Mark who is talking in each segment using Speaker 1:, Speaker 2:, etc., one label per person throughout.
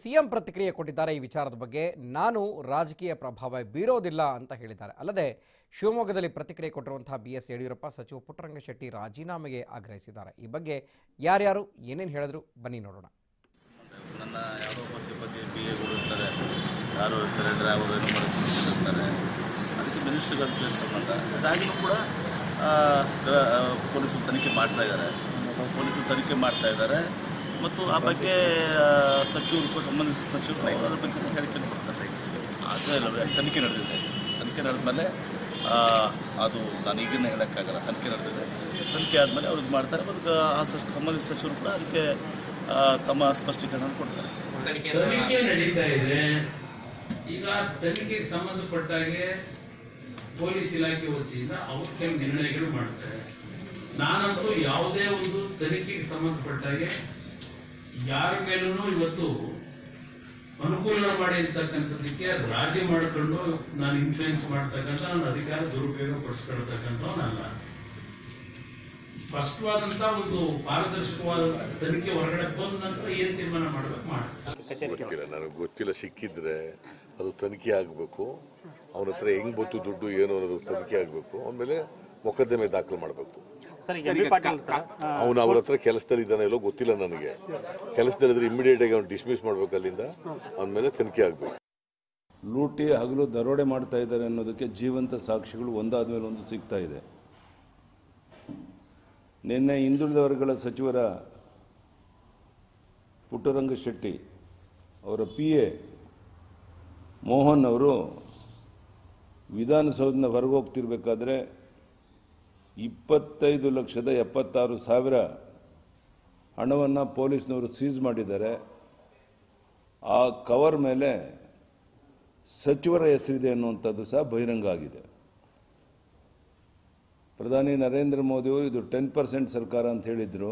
Speaker 1: CM ಪ್ರತಿಕ್ರಿಯೆ ಕೊಟ್ಟಿದ್ದಾರೆ ಈ ವಿಚಾರದ ಬಗ್ಗೆ. ನಾನು ರಾಜಕೀಯ ಪ್ರಭಾವ ಬೀರೋದಿಲ್ಲ ಅಂತ ಹೇಳಿದ್ದಾರೆ. ಅಲ್ಲದೆ ಶಿವಮೊಗ್ಗದಲ್ಲಿ ಪ್ರತಿಕ್ರಿಯೆ ಕೊಟ್ಟಿರುವಂತಹ ಬಿಎಸ್ ಯಡಿಯೂರಪ್ಪ ಸಚಿವ ಪುಟ್ಟರಂಗಶೆಟ್ಟಿ ರಾಜೀನಾಮೆಗೆ ಆಗ್ರಹಿಸಿದ್ದಾರೆ. ಈ ಬಗ್ಗೆ ಯಾರ್ಯಾರು ಏನೇನು ಹೇಳಿದ್ರು ಬನ್ನಿ ನೋಡೋಣ.
Speaker 2: ನನ್ನ ಯಾವುದೋ ಒಬ್ಬ ಸಿಬ್ಬಂದಿ BA ಇರ್ತಾರೆ, ಯಾರು ಇರ್ತಾರೆ, ಡ್ರೈವರು ಏನು ಮಾಡ್ತಾರೆ, ಅದಕ್ಕೆ ಮಿನಿಸ್ಟ್ರಿಗೆ ಸಂಬಂಧ. ಅದಾಗಿಯೂ ಕೂಡ ಪೊಲೀಸರು ತನಿಖೆ ಮಾಡ್ತಾ ಇದ್ದಾರೆ ಮತ್ತು ಆ ಬಗ್ಗೆ ಸಚಿವರು ಸಂಬಂಧಿಸಿದ ಸಚಿವರು ಅದರ ಬಗ್ಗೆ ಹೇಳಿಕೆ ಕೊಡ್ತಾರೆ. ಅದೇ ತನಿಖೆ ನಡೆದ ಮೇಲೆ ಅದು ನಾನು ಈಗಿನ ಹೇಳೋಕ್ಕಾಗಲ್ಲ. ತನಿಖೆ ನಡೆದಿದೆ, ತನಿಖೆ ಆದಮೇಲೆ ಅವ್ರು ಇದು ಮಾಡ್ತಾರೆ ಮತ್ತು ಆ ಸಂಬಂಧಿಸಿದ ಸಚಿವರು ಕೂಡ ಅದಕ್ಕೆ ತಮ್ಮ ಸ್ಪಷ್ಟೀಕರಣ ಕೊಡ್ತಾರೆ.
Speaker 3: ತನಿಖೆ ನಡೀತಾ ಇದೆ. ಈಗ ತನಿಖೆಗೆ ಸಂಬಂಧಪಟ್ಟಾಗೆ ಪೊಲೀಸ್ ಇಲಾಖೆ ವತಿಯಿಂದ ಅವ್ರ ಕೆಲವು ನಿರ್ಣಯಗಳು ಮಾಡ್ತಾರೆ. ನಾನಂತೂ ಯಾವುದೇ ಒಂದು ತನಿಖೆಗೆ ಸಂಬಂಧಪಟ್ಟಾಗೆ ಯಾರ ಮೇಲೂ ಇವತ್ತು ಅನುಕೂಲ ಮಾಡಿ ಅಂತಕ್ಕಂಥದಕ್ಕೆ ರಾಜಿ ಮಾಡಿಕೊಂಡು ನಾನು ಇನ್ಫ್ಲೂಯೆನ್ಸ್ ಮಾಡ್ತಕ್ಕಂಥ ನನ್ನ ಅಧಿಕಾರ ದುರುಪಯೋಗ ಪಡಿಸ್ಕೊಳ್ತಕ್ಕಂಥವನ್ನಲ್ಲ. ಸ್ಪಷ್ಟವಾದಂತ ಒಂದು ಪಾರದರ್ಶಕವಾದ ತನಿಖೆ ಹೊರಗಡೆ ಬಂದ ನಂತರ ಏನ್ ತೀರ್ಮಾನ ಮಾಡ್ಬೇಕು
Speaker 4: ಗೊತ್ತಿಲ್ಲ, ನನಗೆ ಗೊತ್ತಿಲ್ಲ. ಸಿಕ್ಕಿದ್ರೆ ಅದು ತನಿಖೆ ಆಗಬೇಕು. ಅವನ ಹತ್ರ ಹೆಂಗ್ ಬಂತು ದುಡ್ಡು ಏನು ಅನ್ನೋದು ತನಿಖೆ ಆಗಬೇಕು. ಆಮೇಲೆ ಮೊಕದ್ದಮೆ ದಾಖಲು ಮಾಡಬೇಕು. ಅವನು ಅವ್ರ ಹತ್ರ ಕೆಲಸದಲ್ಲಿ ಇದ್ದಾನೆ ಎಲ್ಲೋ ಗೊತ್ತಿಲ್ಲ ನನಗೆ. ಕೆಲಸದಲ್ಲಿದ್ರೆ ಇಮಿಡಿಯೇಟ್ ಆಗಿ ಅವ್ನು ಡಿಸ್ಮಿಸ್ ಮಾಡ್ಬೇಕು ಅಲ್ಲಿಂದ. ಆಮೇಲೆ ತನಿಖೆ ಆಗಬೇಕು.
Speaker 5: ಲೂಟಿ ಹಗಲು ದರೋಡೆ ಮಾಡ್ತಾ ಇದ್ದಾರೆ ಅನ್ನೋದಕ್ಕೆ ಜೀವಂತ ಸಾಕ್ಷಿಗಳು ಒಂದಾದ ಮೇಲೆ ಒಂದು ಸಿಗ್ತಾ ಇದೆ. ನಿನ್ನೆ ಹಿಂದುಳಿದ ವರ್ಗಗಳ ಸಚಿವರ ಪುಟ್ಟರಂಗಶೆಟ್ಟಿ ಅವರ PA ಮೋಹನ್ ಅವರು ವಿಧಾನಸೌಧದಿಂದ ಹೊರಗೆ ಹೋಗ್ತಿರ್ಬೇಕಾದ್ರೆ 25,76,000 ಹಣವನ್ನು ಪೊಲೀಸ್ನವರು ಸೀಸ್ ಮಾಡಿದ್ದಾರೆ. ಆ ಕವರ್ ಮೇಲೆ ಸಚಿವರ ಹೆಸರಿದೆ ಅನ್ನುವಂಥದ್ದು ಸಹ ಬಹಿರಂಗ ಆಗಿದೆ. ಪ್ರಧಾನಿ ನರೇಂದ್ರ ಮೋದಿಯವರು ಇದು 10% ಸರ್ಕಾರ ಅಂತ ಹೇಳಿದರು.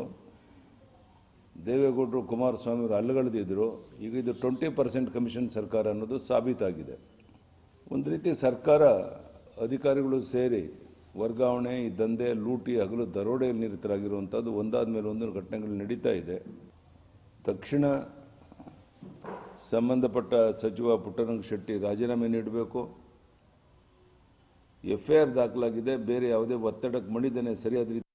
Speaker 5: ದೇವೇಗೌಡರು ಕುಮಾರಸ್ವಾಮಿ ಅವರು ಅಲ್ಲಗಳೆದಿದ್ರು. ಈಗ ಇದು 20% ಕಮಿಷನ್ ಸರ್ಕಾರ ಅನ್ನೋದು ಸಾಬೀತಾಗಿದೆ. ಒಂದು ರೀತಿ ಸರ್ಕಾರ ಅಧಿಕಾರಿಗಳು ಸೇರಿ ವರ್ಗಾವಣೆ, ಈ ದಂಧೆ, ಲೂಟಿ ಹಗಲು ದರೋಡೆಯಲ್ಲಿ ನಿರತರಾಗಿರುವಂಥದ್ದು ಒಂದಾದ ಮೇಲೆ ಒಂದು ಘಟನೆಗಳು ನಡೀತಾ ಇದೆ. ತಕ್ಷಣ ಸಂಬಂಧಪಟ್ಟ ಸಚಿವ ಪುಟ್ಟರಂಗಶೆಟ್ಟಿ ರಾಜೀನಾಮೆ ನೀಡಬೇಕು. FIR ದಾಖಲಾಗಿದೆ. ಬೇರೆ ಯಾವುದೇ ಒತ್ತಡಕ್ಕೆ ಮಣಿದೇನೆ ಸರಿಯಾದ ರೀತಿ